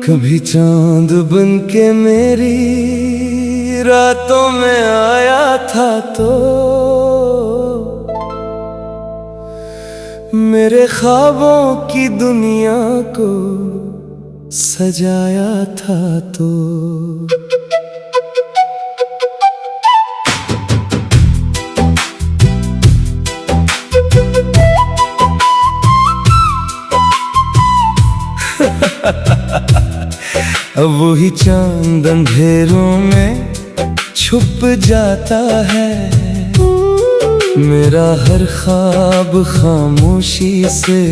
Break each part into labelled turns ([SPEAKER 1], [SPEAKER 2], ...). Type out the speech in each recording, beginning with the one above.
[SPEAKER 1] कभी चांद बन के मेरी रातों में आया था तो मेरे ख्वाबों की दुनिया को सजाया था तो अब वही चांद अंधेरों में छुप जाता है, मेरा हर ख्वाब खामोशी से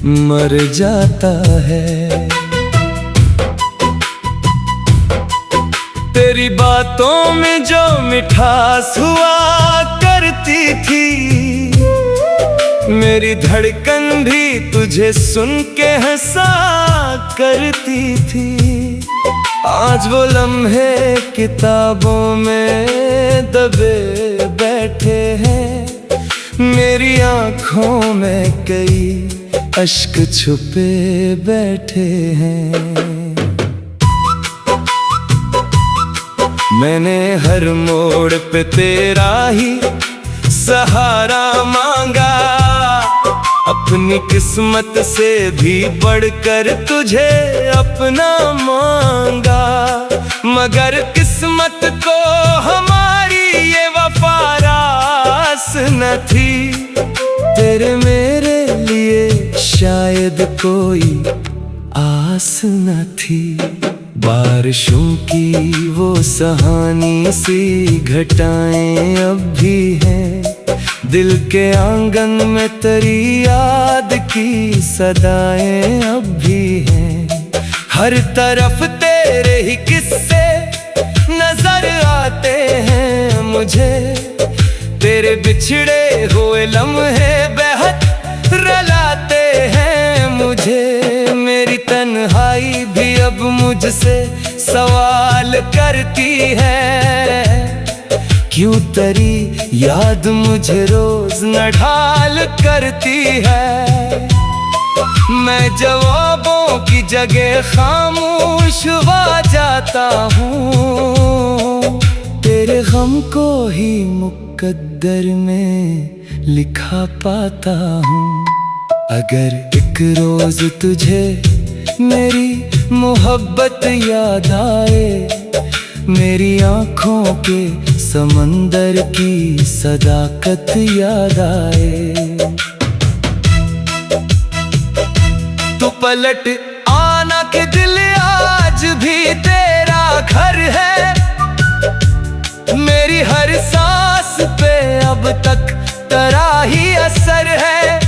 [SPEAKER 1] मर जाता है। तेरी बातों में जो मिठास हुआ करती थी, मेरी धड़कन भी तुझे सुन के हंसा करती थी। आज वो लम्हे किताबों में दबे बैठे हैं, मेरी आँखों में कई अश्क छुपे बैठे हैं। मैंने हर मोड़ पे तेरा ही सहारा मांगा, अपनी किस्मत से भी बढ़कर तुझे अपना मांगा। मगर किस्मत को हमारी ये वफा रास न थी, तेरे मेरे लिए शायद कोई आस न थी। बारिशों की वो सुहानी सी घटाएं अब भी हैं, दिल के आंगन में तेरी याद की सदाएं अब भी हैं। हर तरफ तेरे ही किस्से नजर आते हैं मुझे, तेरे बिछड़े हुए लम्हे बेहद रुलाते हैं मुझे। मेरी तन्हाई भी अब मुझसे सवाल करती है, क्यों तेरी याद मुझे रोज नढाल करती है। मैं जवाबों की जगह खामोश हुआ जाता हूँ, तेरे गम को ही मुकद्दर में लिखा पाता हूँ। अगर एक रोज तुझे मेरी मोहब्बत याद आए, मेरी आँखों के समंदर की सदाकत याद आए, तो पलट आना कि दिल आज भी तेरा घर है। मेरी हर सांस पे अब तक तेरा ही असर है।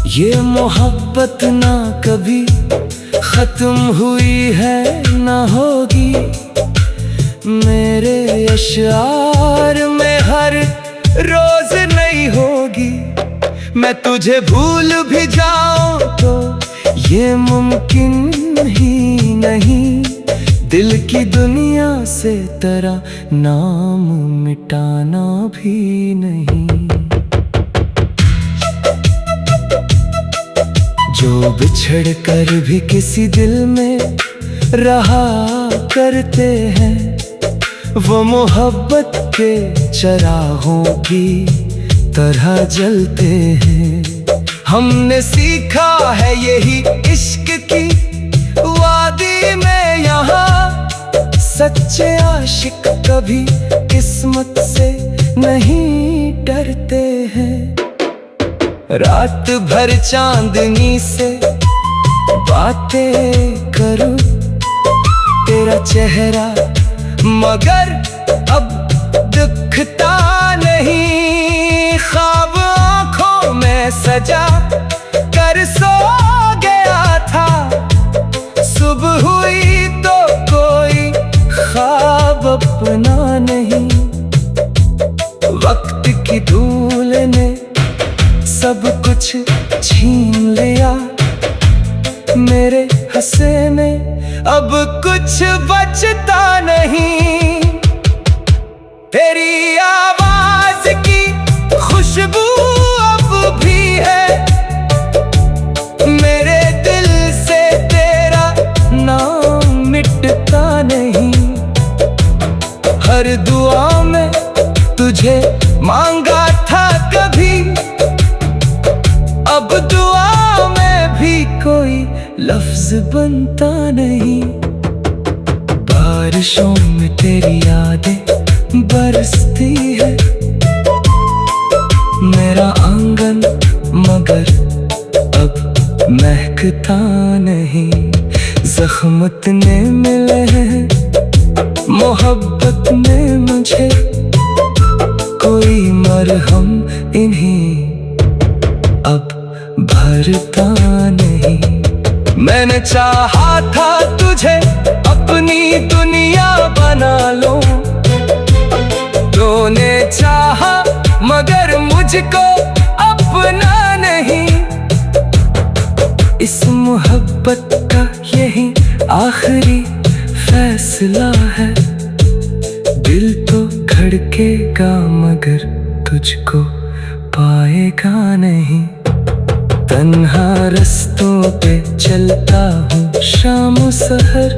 [SPEAKER 1] ये मोहब्बत ना कभी खत्म हुई है ना होगी, मेरे अशआर में हर रोज नहीं होगी। मैं तुझे भूल भी जाऊं तो ये मुमकिन ही नहीं, दिल की दुनिया से तेरा नाम मिटाना भी नहीं। जो बिछड़ कर भी किसी दिल में रहा करते हैं, वो मोहब्बत के चरागों की तरह जलते हैं। हमने सीखा है यही इश्क की वादी में यहाँ, सच्चे आशिक कभी किस्मत से नहीं डरते हैं। रात भर चांदनी से बातें करूं तेरा चेहरा, मगर अब दिखता नहीं। ख्वाब आँखों में सजा कर सो गया था, सुबह हुई तो कोई ख्वाब अपना नहीं। वक्त की धूल ने सब कुछ छीन लिया, मेरे हंसे में अब कुछ बचता नहीं। तेरी आवाज की खुशबू अब भी है अब दुआ में भी कोई लफ्ज बनता नहीं। बारिशों में तेरी यादें बरसती है मेरा आंगन, मगर अब महकता नहीं। जख्म इतने मिले हैं मोहब्बत में मुझे, कोई मरहम इन्हीं अब भरता नहीं। मैंने चाहा था तुझे अपनी दुनिया बना लो, तूने चाहा मगर मुझको अपना नहीं। इस मोहब्बत का यही आखिरी फैसला है। दिल तो धड़केगा मगर तुझको पाएगा नहीं। तन्हा रस्तों पे चलता हूँ शाम सहर,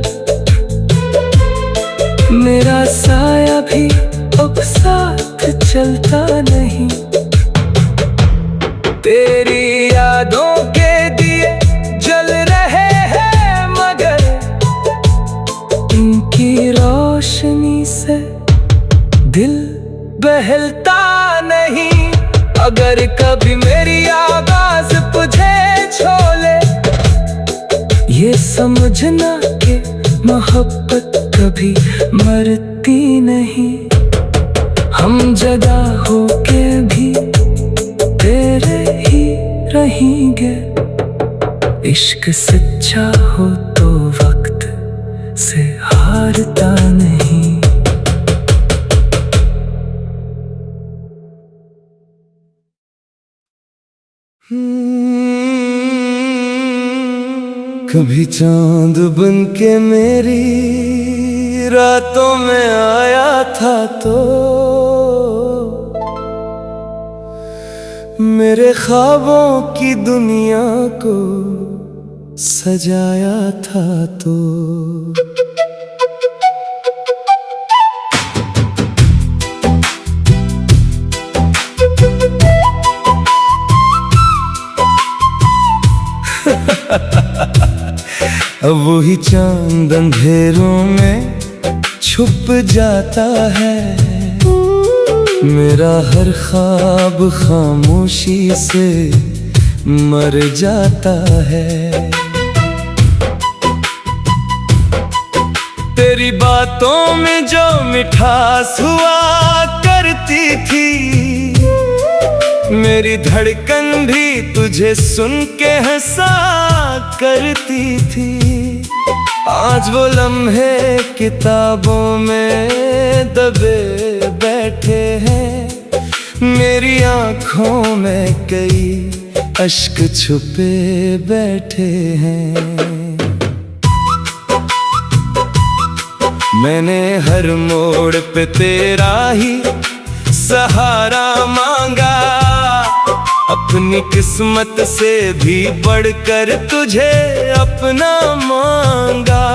[SPEAKER 1] मेरा साया भी अब साथ चलता नहीं। तेरी यादों के दिए जल रहे हैं मगर इनकी रोशनी से दिल बहलता नहीं। अगर कभी मेरी आवाज तुझे छोले, ये समझना कि मोहब्बत कभी मरती नहीं। हम जदा होके भी तेरे ही रहेंगे। इश्क सच्चा हो तो वक्त से हारता नहीं। कभी चांद बन के मेरी रातों में आया था तो मेरे ख्वाबों की दुनिया को सजाया था तो। अब वही चांद अंधेरों में छुप जाता है, मेरा हर ख्वाब खामोशी से मर जाता है। तेरी बातों में जो मिठास हुआ करती थी, मेरी धड़कन भी तुझे सुन के हंसा करती थी। आज वो लम्हे किताबों में दबे बैठे हैं, मेरी आँखों में कई अश्क छुपे बैठे हैं। मैंने हर मोड़ पे तेरा ही सहारा मांगा, अपनी किस्मत से भी बढ़कर तुझे अपना मांगा।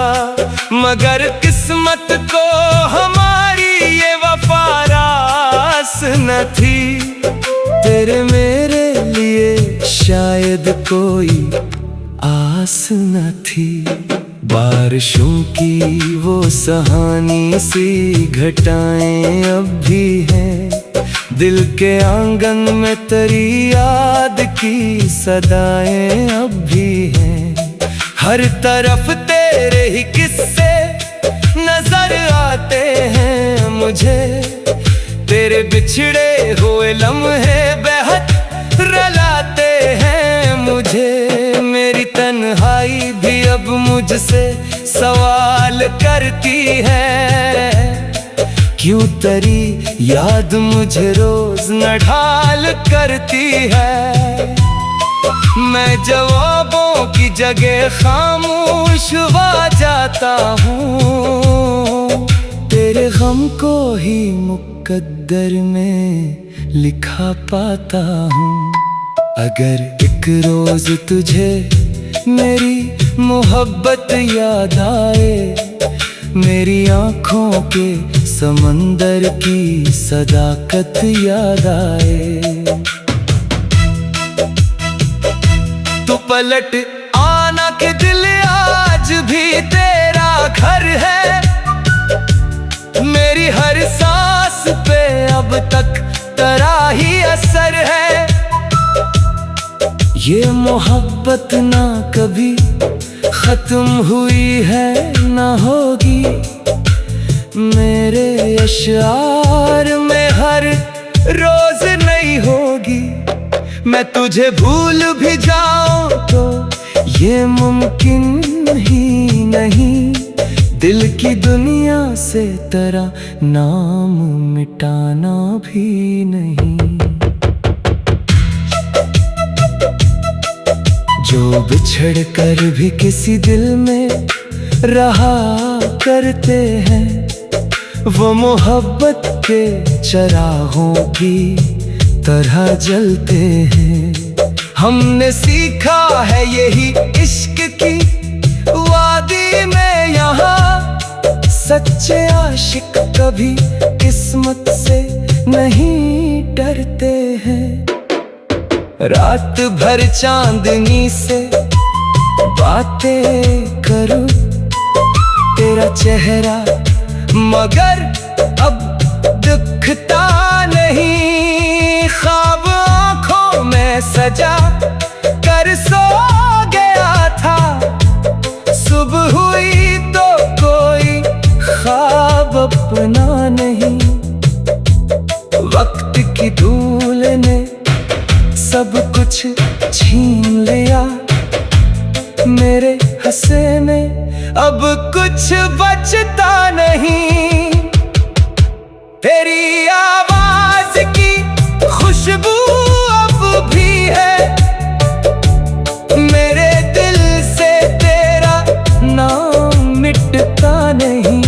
[SPEAKER 1] मगर किस्मत को हमारी ये वफा रास न थी, तेरे मेरे लिए शायद कोई आस न थी। बारिशों की वो सुहानी सी घटाएं अब भी हैं, दिल के आंगन में तेरी याद की सदाएं अब भी हैं। हर तरफ तेरे ही किस्से नजर आते हैं मुझे, तेरे बिछड़े हुए लम्हे बेहद रुलाते हैं मुझे। मेरी तन्हाई भी अब मुझसे सवाल करती है, क्यों तेरी याद मुझे रोज नढाल करती है। मैं जवाबों की जगह खामोश हुआ जाता हूँ, तेरे गम को ही मुकद्दर में लिखा पाता हूँ। अगर एक रोज तुझे मेरी मोहब्बत याद आए, मेरी आँखों के समंदर की सदाकत याद आए। पलट आना कि दिल आज भी तेरा घर है। मेरी हर सांस पे अब तक तेरा ही असर है। ये मोहब्बत ना कभी खत्म हुई है ना होगी। मेरे अशआर में हर रोज नहीं होगी। मैं तुझे भूल भी जाऊं तो ये मुमकिन ही नहीं। दिल की दुनिया से तेरा नाम मिटाना भी नहीं। जो बिछड़ कर भी किसी दिल में रहा करते हैं, वो मोहब्बत के चरागों की तरह जलते हैं। हमने सीखा है यही इश्क की वादी में यहाँ, सच्चे आशिक कभी किस्मत से नहीं डरते हैं। रात भर चांदनी से बातें करूं तेरा चेहरा, मगर अब दिखता नहीं। ख्वाब आँखों में सजा कर सो गया था, सुबह हुई तो कोई ख्वाब अपना नहीं। वक्त की धूल ने सब कुछ छीन लिया, मेरे हंसे में अब कुछ बचता नहीं। तेरी आवाज की खुशबू अब भी है, मेरे दिल से तेरा नाम मिटता नहीं।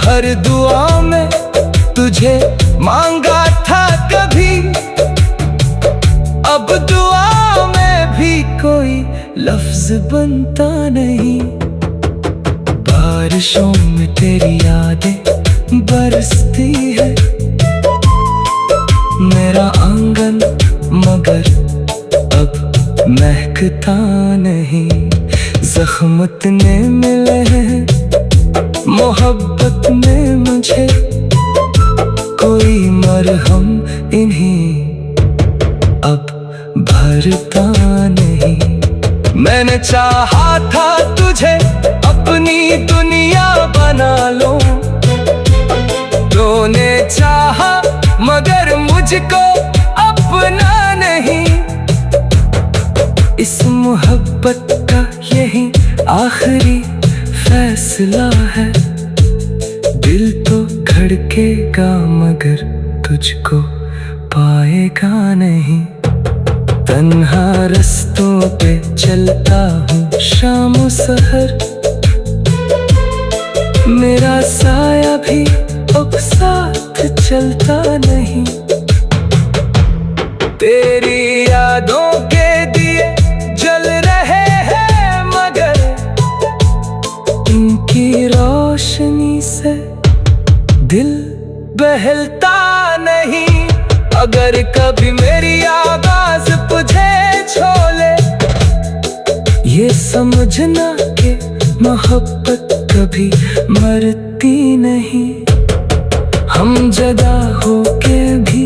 [SPEAKER 1] हर दुआ में तुझे मांगा था कभी, अब दुआ में भी कोई लफ्ज बनता नहीं। बारिशों में तेरी यादें बरसती है, मेरा आंगन मगर अब महकता नहीं। जख्म इतने मिले हैं मोहब्बत में मुझे, कोई मरहम इन्हीं अब भरता नहीं। मैंने चाहा था तुझे अपनी दुनिया बना लूं, तूने चाहा मगर मुझको अपना नहीं। इस मोहब्बत का यही आखिरी फैसला है। दिल तो धड़केगा मगर तुझको पाएगा नहीं। तन्हा रस्तों पे चलता हूँ शाम सहर, मेरा साया भी अब साथ चलता नहीं। तेरी यादों के दिए जल रहे हैं मगर इनकी रोशनी से दिल बहलता नहीं। अगर कभी मेरी आवाज तुझे छोले, ये समझना कि मोहब्बत कभी मरती नहीं। हम जुदा होके भी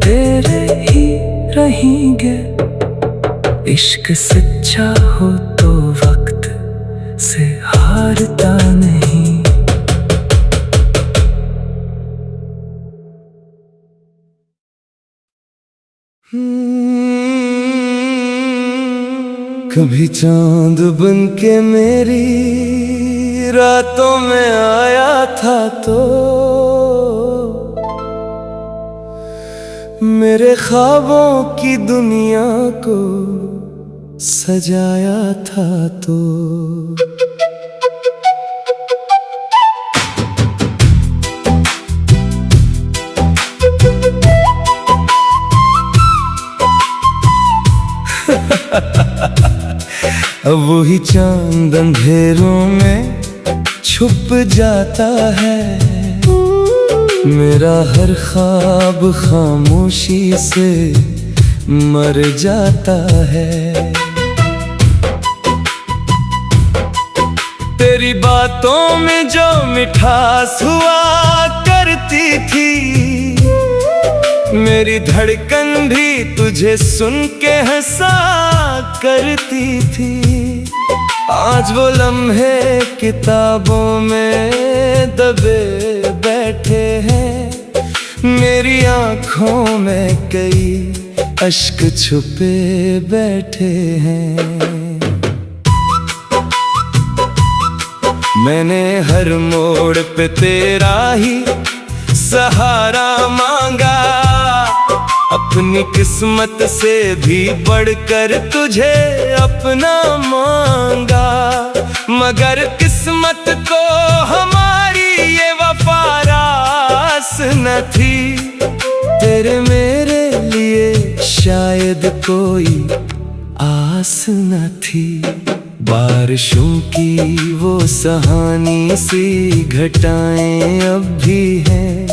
[SPEAKER 1] तेरे ही रहेंगे। इश्क सच्चा हो तो वक्त से हारता नहीं।
[SPEAKER 2] कभी चांद बन के मेरी रातों में आया था तो मेरे ख्वाबों की दुनिया को सजाया था तो। अब वही चांद अंधेरों में छुप जाता है। मेरा हर ख्वाब खामोशी से
[SPEAKER 1] मर जाता है। तेरी बातों में जो मिठास हुआ करती थी, मेरी धड़कन भी तुझे सुन के हंसा करती थी। आज वो लम्हे किताबों में दबे बैठे हैं, मेरी आँखों में कई अश्क छुपे बैठे हैं। मैंने हर मोड़ पे तेरा ही सहारा मांगा, अपनी किस्मत से भी बढ़कर तुझे अपना मांगा। मगर किस्मत को हमारी ये वफा रास न थी, तेरे मेरे लिए शायद कोई आस न थी। बारिशों की वो सुहानी सी घटाएं अब भी हैं,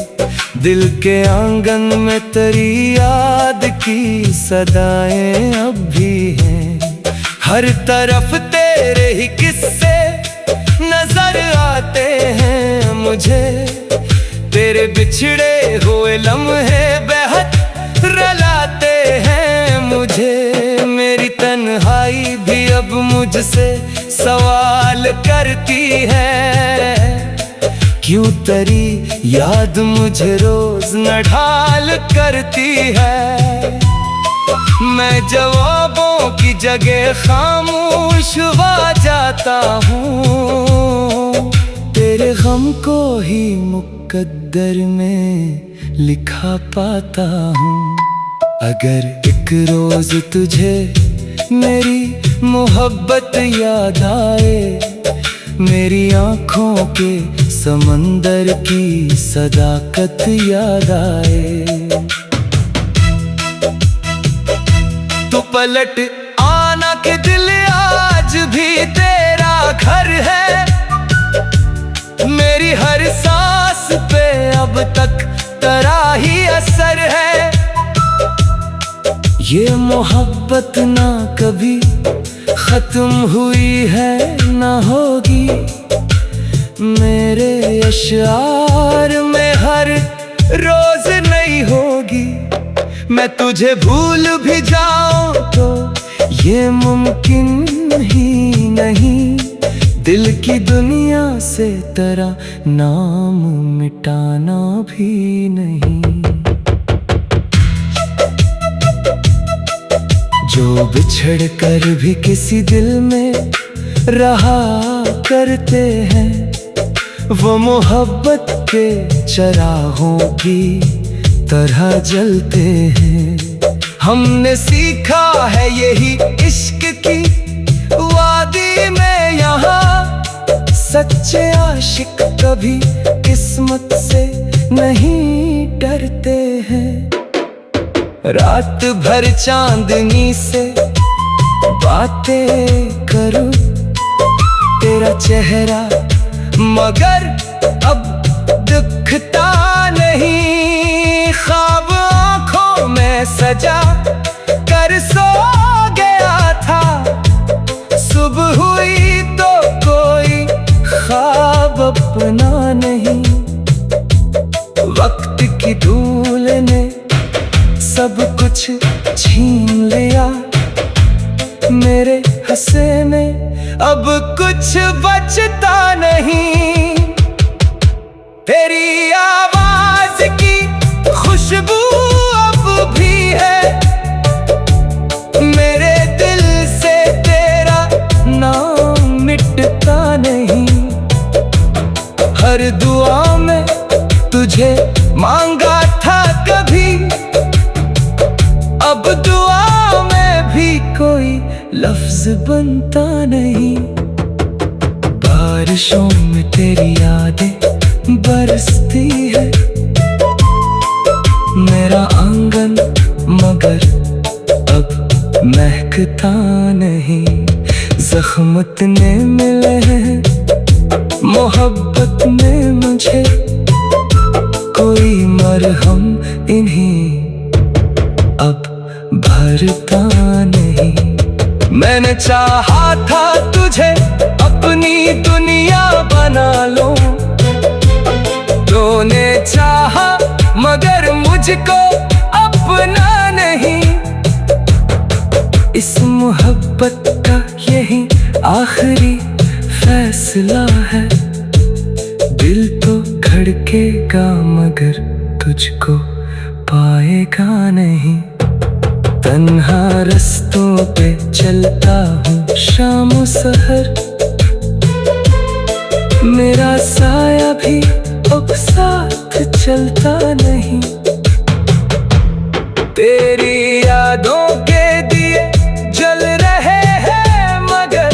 [SPEAKER 1] दिल के आंगन में तेरी याद की सदाएं अब भी हैं। हर तरफ तेरे ही किस्से नजर आते हैं मुझे, तेरे बिछड़े हुए लम्हे बेहद रुलाते हैं मुझे। मेरी तन्हाई भी अब मुझसे सवाल करती है, क्यों तेरी याद मुझे रोज नढाल करती है। मैं जवाबों की जगह खामोश हुआ जाता हूँ, तेरे गम को ही मुकद्दर में लिखा पाता हूँ। अगर एक रोज तुझे मेरी मोहब्बत याद आए, मेरी आँखों के समंदर की सदाकत याद आए, तो पलट आना के दिल आज भी तेरा घर है। मेरी हर सांस पे अब तक तेरा ही असर है। ये मोहब्बत ना कभी खत्म हुई है ना होगी, मेरे अशआर में हर रोज नहीं होगी। मैं तुझे भूल भी जाऊं तो ये मुमकिन ही नहीं, दिल की दुनिया से तेरा नाम मिटाना भी नहीं। जो बिछड़ कर भी किसी दिल में रहा करते हैं, वो मोहब्बत के चरागों की तरह जलते हैं। हमने सीखा है यही इश्क की वादी में यहाँ, सच्चे आशिक कभी किस्मत से नहीं डरते हैं। रात भर चांदनी से बातें करूं तेरा चेहरा, मगर अब दिखता नहीं। ख्वाब आँखों में सजा कर सो गया था, सुबह हुई तो कोई ख्वाब अपना नहीं। वक्त की धूल ने सब कुछ छीन लिया, मेरे हंसे में अब कुछ बचता नहीं। तेरी आवाज की खुशबू अब भी है, मेरे दिल से तेरा नाम मिटता नहीं। हर दुआ में तुझे मांगा था कभी, अब दुआ में भी कोई लफ्ज बनता नहीं। बारिशों में तेरी यादें बरसती है, मेरा आंगन मगर अब महकता नहीं। जख्म इतने मिले हैं मोहब्बत में मुझे, कोई मरहम इन्हीं अब भरता नहीं। मैंने चाहा था तुझे अपनी दुनिया बना लो, तूने चाहा मगर मुझको अपना नहीं। इस मोहब्बत का यही आखिरी फैसला है, दिल तो धड़केगा मगर तुझको पाएगा नहीं। तन्हा रस्तों पे चलता हूँ शाम सहर, मेरा साया भी अब साथ चलता नहीं। तेरी यादों के दिए जल रहे हैं मगर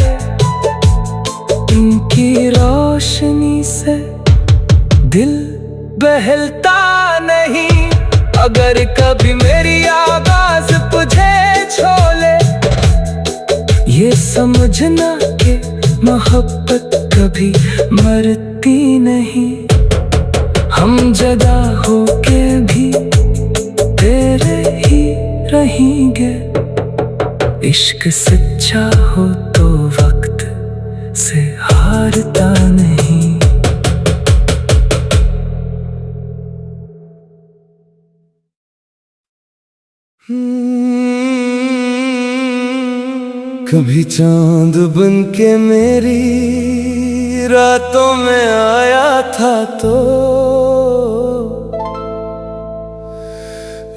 [SPEAKER 1] इनकी रोशनी से दिल बहलता नहीं। अगर कभी मेरी आवाज तुझे छोले, ये समझना कि मोहब्बत कभी मरती नहीं। हम जुदा होके भी तेरे ही रहेंगे, इश्क सच्चा हो तो वक्त से हारता नहीं।
[SPEAKER 2] कभी चांद बन के मेरी रातों में आया था तो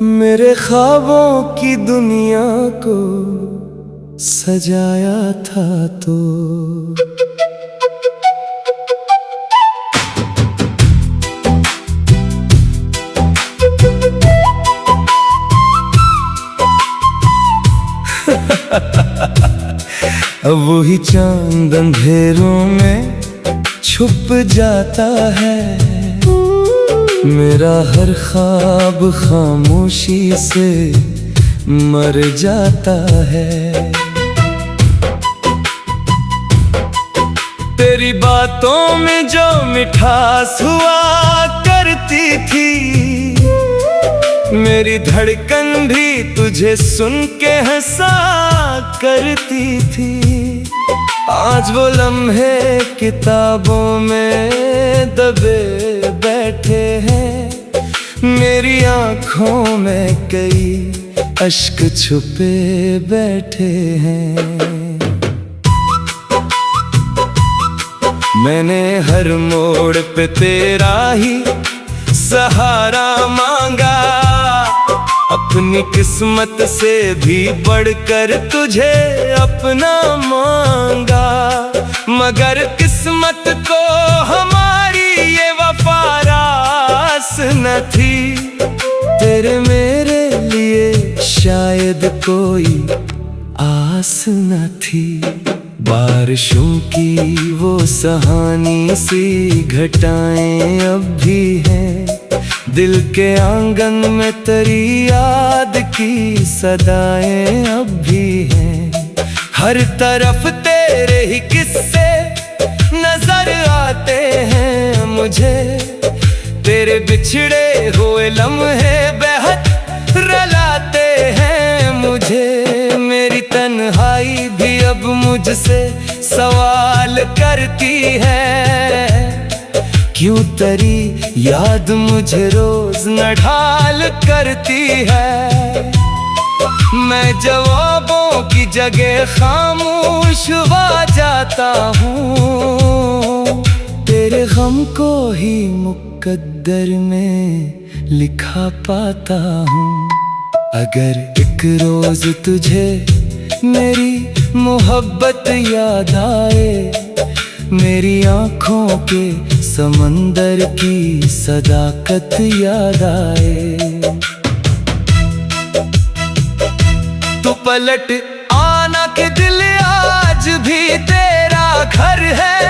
[SPEAKER 2] मेरे ख्वाबों की दुनिया को सजाया था तो। अब वही चांद अंधेरों में छुप जाता है, मेरा हर ख्वाब खामोशी से मर जाता है। तेरी बातों में जो मिठास हुआ करती थी, मेरी धड़कन भी तुझे सुन के हंसा करती थी। आज वो लम्हे किताबों में दबे बैठे हैं, मेरी आँखों में कई अश्क छुपे बैठे हैं। मैंने हर मोड़ पे तेरा ही सहारा मांगा, अपनी किस्मत से भी बढ़कर तुझे अपना मांगा। मगर किस्मत को हमारी ये वफा रास न थी, तेरे मेरे लिए शायद कोई आस न थी। बारिशों की वो सहानी सी घटाएं अब भी हैं, दिल के आंगन में तेरी याद की सदाएं अब भी हैं। हर तरफ तेरे ही किस्से नजर आते हैं मुझे, तेरे बिछड़े हुए लम्हे बेहद रुलाते हैं मुझे। मेरी तन्हाई भी अब मुझसे सवाल करती है, क्यों तेरी याद मुझे रोज नढाल करती है। मैं जवाबों की जगह खामोश हुआ जाता हूँ, तेरे गम को ही मुकद्दर में लिखा पाता हूँ। अगर एक रोज तुझे मेरी मोहब्बत याद आए, मेरी आँखों के समंदर की सदाकत याद आए, तो पलट आना के दिल आज भी तेरा घर है।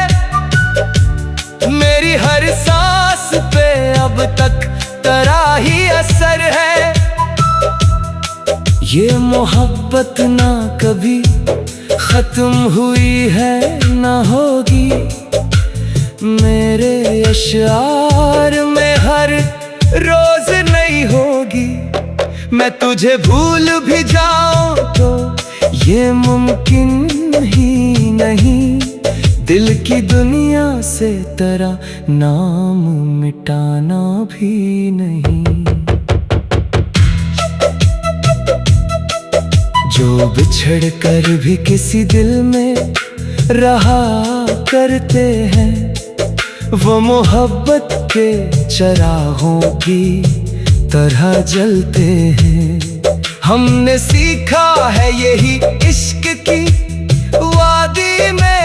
[SPEAKER 2] मेरी हर सांस पे अब तक तेरा ही असर है। ये मोहब्बत ना कभी खत्म हुई है ना होगी, मेरे अशार में हर रोज नहीं होगी।
[SPEAKER 1] मैं तुझे भूल भी जाऊं तो ये मुमकिन ही नहीं। दिल की दुनिया से तेरा नाम मिटाना भी नहीं। जो बिछड़ कर भी किसी दिल में रहा करते हैं, वो मोहब्बत के चरागों की तरह जलते हैं। हमने सीखा है यही इश्क की वादी में